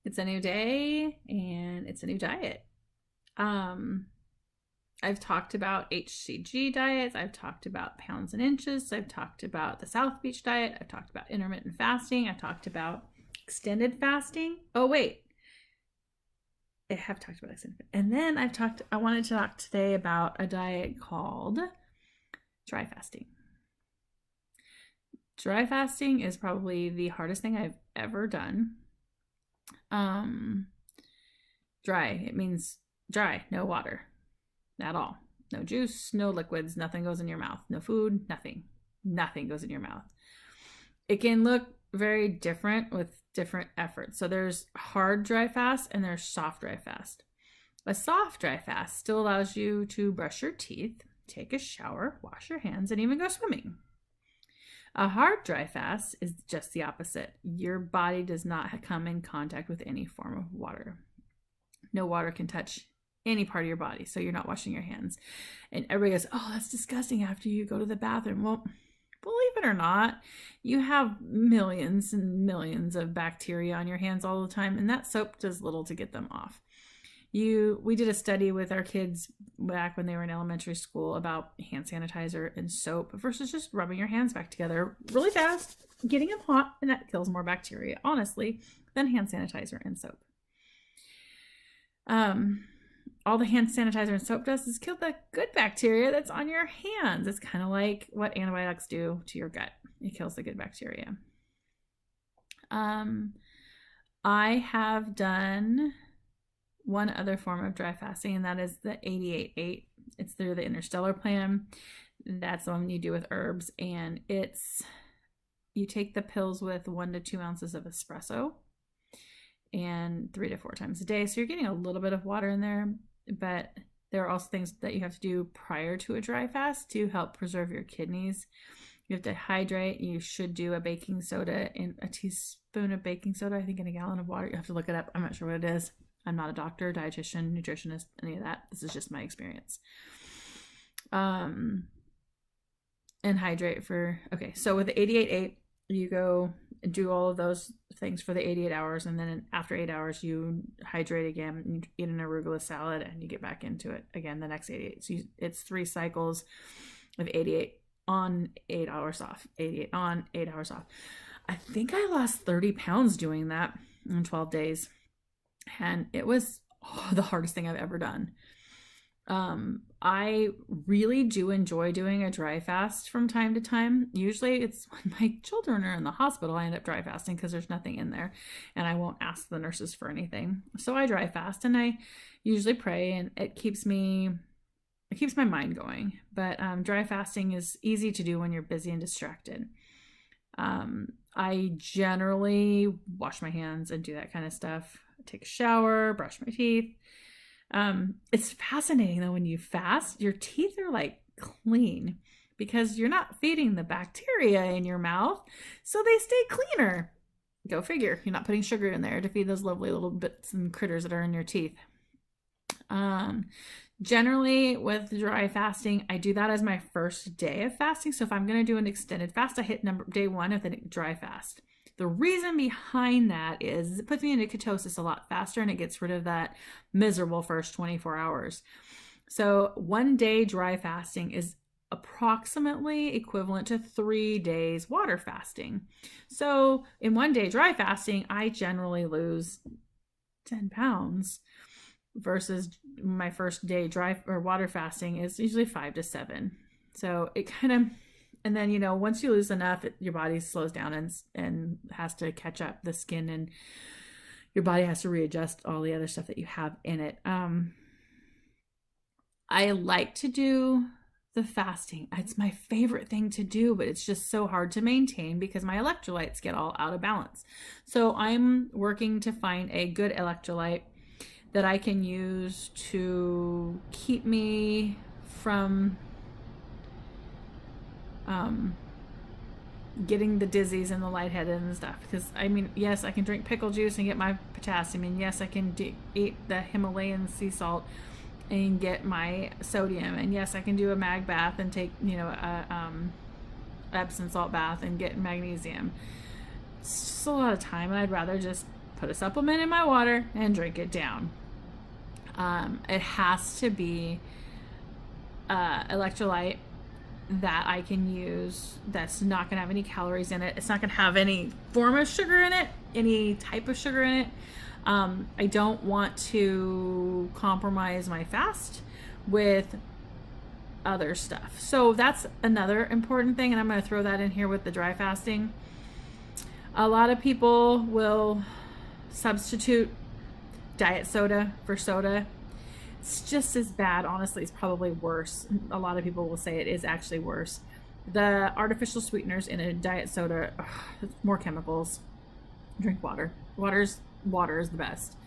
It's a new day and it's a new diet. Um, I've talked about HCG diets. I've talked about pounds and inches. I've talked about the South Beach diet. I've talked about intermittent fasting. I've talked about extended fasting. Oh, wait. I have talked about extended. And then I wanted to talk today about a diet called dry fasting. Dry fasting is probably the hardest thing I've ever done. Dry, it means dry, no water at all. No juice, no liquids, nothing goes in your mouth. No food, nothing. Nothing goes in your mouth. It can look very different with different efforts. So there's hard dry fast and there's soft dry fast. A soft dry fast still allows you to brush your teeth, take a shower, wash your hands, and even go swimming. A hard dry fast is just the opposite. Your body does not come in contact with any form of water. No water can touch any part of your body, so you're not washing your hands. And everybody goes, oh, that's disgusting after you go to the bathroom. Well, believe it or not, you have millions and millions of bacteria on your hands all the time, and that soap does little to get them off. We did a study with our kids back when they were in elementary school about hand sanitizer and soap versus just rubbing your hands back together really fast, getting them hot, and that kills more bacteria, honestly, than hand sanitizer and soap. All the hand sanitizer and soap does is kill the good bacteria that's on your hands. It's kind of like what antibiotics do to your gut. It kills the good bacteria. I have done one other form of dry fasting, and that is the 88-8. It's through the Interstellar Plan. That's the one you do with herbs, and you take the pills with 1 to 2 ounces of espresso and 3 to 4 times a day. So you're getting a little bit of water in there, but there are also things that you have to do prior to a dry fast to help preserve your kidneys. You have to hydrate. You should do a baking soda in a teaspoon of baking soda, I think, in a gallon of water. You have to look it up. I'm not sure what it is. I'm not a doctor, dietitian, nutritionist, any of that. This is just my experience. And hydrate okay. So with the 88-8, you go do all of those things for the 88 hours. And then after 8 hours, you hydrate again, you eat an arugula salad, and you get back into it again the next 88. So it's 3 cycles of 88 on, 8 hours off, 88 on, 8 hours off. I think I lost 30 pounds doing that in 12 days. And it was the hardest thing I've ever done. I really do enjoy doing a dry fast from time to time. Usually it's when my children are in the hospital, I end up dry fasting because there's nothing in there and I won't ask the nurses for anything. So I dry fast and I usually pray, and it keeps my mind going. But dry fasting is easy to do when you're busy and distracted. I generally wash my hands and do that kind of stuff. Take a shower, brush my teeth. It's fascinating though, when you fast, your teeth are like clean because you're not feeding the bacteria in your mouth, so they stay cleaner. Go figure. You're not putting sugar in there to feed those lovely little bits and critters that are in your teeth. Generally with dry fasting, I do that as my first day of fasting. So if I'm going to do an extended fast, I hit day 1 of the dry fast. The reason behind that is it puts me into ketosis a lot faster, and it gets rid of that miserable first 24 hours. So 1 day dry fasting is approximately equivalent to 3 days water fasting. So in 1 day dry fasting, I generally lose 10 pounds versus my first day dry or water fasting is usually 5 to 7. So it kind of, and then, once you lose enough, your body slows down and has to catch up the skin, and your body has to readjust all the other stuff that you have in it. I like to do the fasting. It's my favorite thing to do, but it's just so hard to maintain because my electrolytes get all out of balance. So I'm working to find a good electrolyte that I can use to keep me from getting the dizzies and the lightheaded and stuff. Because yes, I can drink pickle juice and get my potassium, and yes, I can eat the Himalayan sea salt and get my sodium, and yes, I can do a mag bath and take Epsom salt bath and get magnesium. It's just a lot of time, and I'd rather just put a supplement in my water and drink it down. It has to be electrolyte that I can use that's not going to have any calories in it. It's not going to have any form of sugar in it, any type of sugar in it. I don't want to compromise my fast with other stuff. So that's another important thing, and I'm going to throw that in here with the dry fasting. A lot of people will substitute diet soda for soda. It's just as bad. Honestly, it's probably worse. A lot of people will say it is actually worse. The artificial sweeteners in a diet soda, more chemicals. Drink water. Water is the best.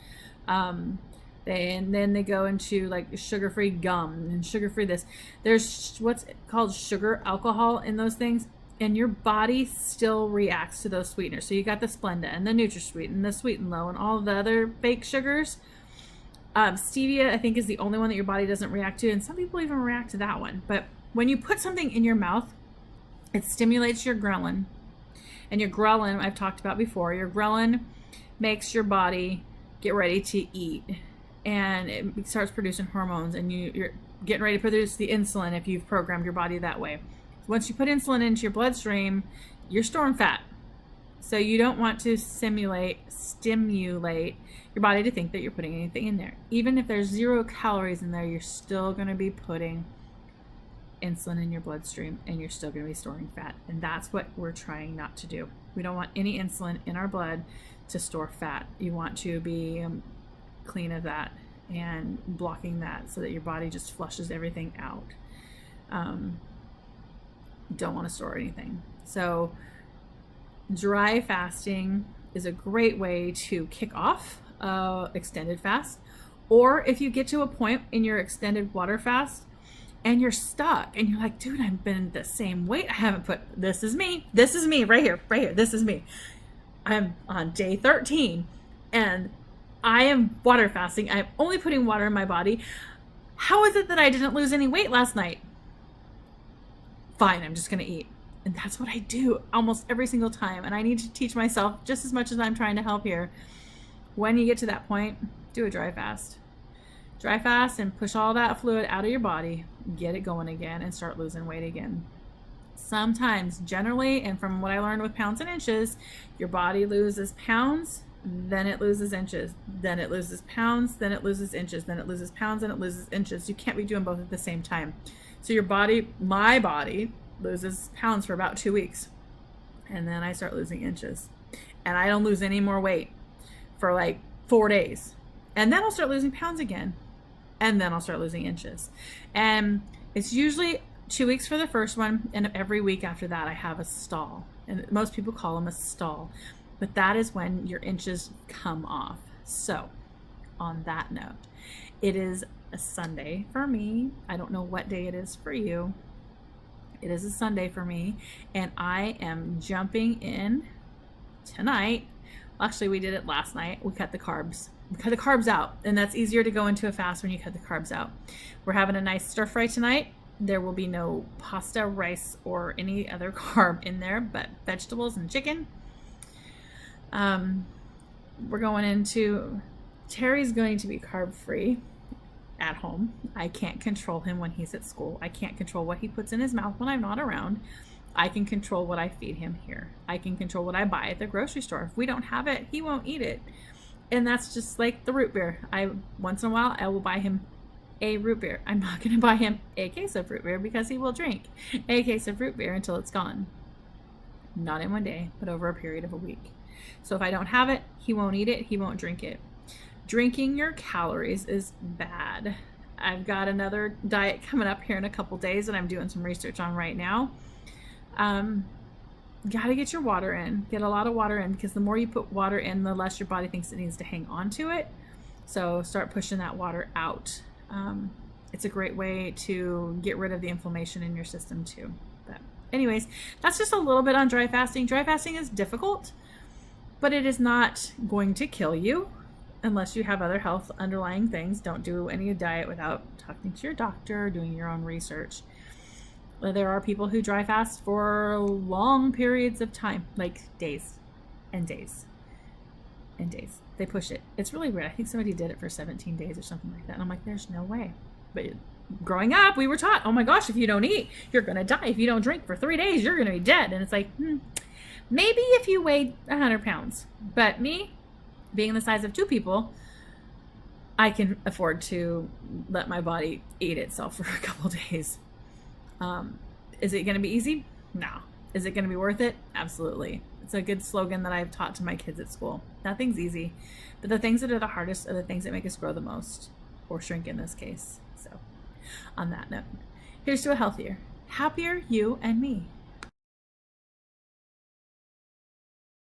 And then they go into like sugar-free gum and sugar-free this. There's what's called sugar alcohol in those things, and your body still reacts to those sweeteners. So you got the Splenda and the NutraSweet and the Sweet and Low and all the other fake sugars. Stevia, I think, is the only one that your body doesn't react to, and some people even react to that one. But when you put something in your mouth, it stimulates your ghrelin. And your ghrelin, I've talked about before, your ghrelin makes your body get ready to eat. And it starts producing hormones, and you're getting ready to produce the insulin if you've programmed your body that way. Once you put insulin into your bloodstream, you're storing fat. So you don't want to stimulate your body to think that you're putting anything in there. Even if there's 0 calories in there, you're still going to be putting insulin in your bloodstream, and you're still going to be storing fat. And that's what we're trying not to do. We don't want any insulin in our blood to store fat. You want to be clean of that and blocking that so that your body just flushes everything out. Don't want to store anything. So dry fasting is a great way to kick off extended fast. Or if you get to a point in your extended water fast and you're stuck and you're like, dude, I've been the same weight. I haven't put, this is me right here, this is me. I'm on day 13 and I am water fasting. I'm only putting water in my body. How is it that I didn't lose any weight last night? Fine, I'm just going to eat. And that's what I do almost every single time. And I need to teach myself, just as much as I'm trying to help here, when you get to that point, do a dry fast. Dry fast and push all that fluid out of your body, get it going again, and start losing weight again. Sometimes, generally, and from what I learned with pounds and inches, your body loses pounds, then it loses inches, then it loses pounds, then it loses inches, then it loses pounds, and it loses inches. You can't be doing both at the same time. So your body, my body, loses pounds for about 2 weeks, and then I start losing inches, and I don't lose any more weight for like 4 days, and then I'll start losing pounds again, and then I'll start losing inches. And it's usually 2 weeks for the first one, and every week after that I have a stall, and most people call them a stall, but that is when your inches come off. So on that note, it is a Sunday for me. I don't know what day it is for you. It is a Sunday for me, and I am jumping in tonight. Actually, we did it last night. We cut the carbs. We cut the carbs out, and that's easier to go into a fast when you cut the carbs out. We're having a nice stir fry tonight. There will be no pasta, rice, or any other carb in there, but vegetables and chicken. We're going into, Terry's going to be carb free at home. I can't control him when he's at school. I can't control what he puts in his mouth when I'm not around. I can control what I feed him here. I can control what I buy at the grocery store. If we don't have it, he won't eat it. And that's just like the root beer. Once in a while, I will buy him a root beer. I'm not going to buy him a case of root beer because he will drink a case of root beer until it's gone. Not in one day, but over a period of a week. So if I don't have it, he won't eat it. He won't drink it. Drinking your calories is bad. I've got another diet coming up here in a couple days that I'm doing some research on right now. Got to get your water in. Get a lot of water in, because the more you put water in, the less your body thinks it needs to hang on to it. So start pushing that water out. It's a great way to get rid of the inflammation in your system too. But anyways, that's just a little bit on dry fasting. Dry fasting is difficult, but it is not going to kill you unless you have other health underlying things. Don't do any diet without talking to your doctor, doing your own research. There are people who dry fast for long periods of time, like days and days in days. They push it. It's really weird. I think somebody did it for 17 days or something like that. And I'm like, there's no way. But growing up, we were taught, oh my gosh, if you don't eat, you're going to die. If you don't drink for 3 days, you're going to be dead. And it's like, maybe if you weighed 100 pounds. But me, being the size of 2 people, I can afford to let my body eat itself for a couple days. Is it going to be easy? No. Is it going to be worth it? Absolutely. It's a good slogan that I've taught to my kids at school. Nothing's easy, but the things that are the hardest are the things that make us grow the most, or shrink in this case. So on that note, here's to a healthier, happier you and me.